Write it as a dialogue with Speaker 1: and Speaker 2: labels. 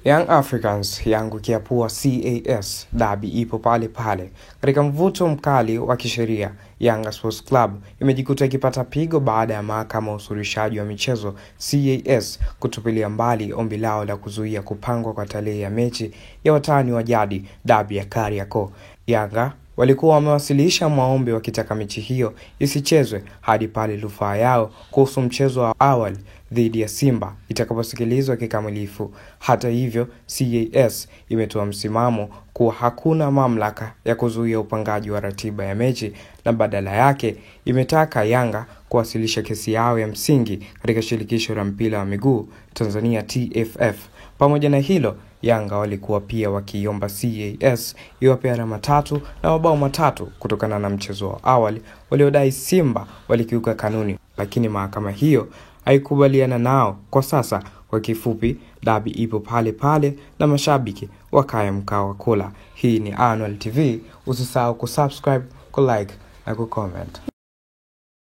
Speaker 1: Young Africans yaangukia pua CAS, dabi ipo pale pale. Katika mvuto mkali wa kisheria, Yanga Sports Club imejikuta ikipata pigo baada ya mahakama ya usurishaji wa michezo CAS kutupilia mbali ombi lao la kuzuia kupangwa kwa tarehe ya mechi ya watani wa jadi dabi ya Kariakoo. Yanga walikuwa wamewasilisha maombi wakitaka mechi hiyo isichezwe hadi pale rufaa yao kuhusu mchezo wa awali dhidi ya Simba itakaposikilizwa kikamilifu. Hata hivyo, CAS imetoa msimamo kuwa hakuna mamlaka ya kuzuia upangaji wa ratiba ya mechi na badala yake imetaka Yanga kuwasilisha kesi yao ya msingi katika shirikisho la mpira wa miguu Tanzania TFF. Pamoja na hilo, Yanga walikuwa pia wakiomba CAS iwape alama 3 na mabao 3 kutokana na mchezo wa awali waliodai Simba walikiuka kanuni, lakini mahakama hiyo haikubaliana nao. Kwa sasa, kwa kifupi, dabi ipo pale pale na mashabiki wakaya mkao wa kula. Hii ni Annual TV, usisahau kusubscribe, kulike na kucomment.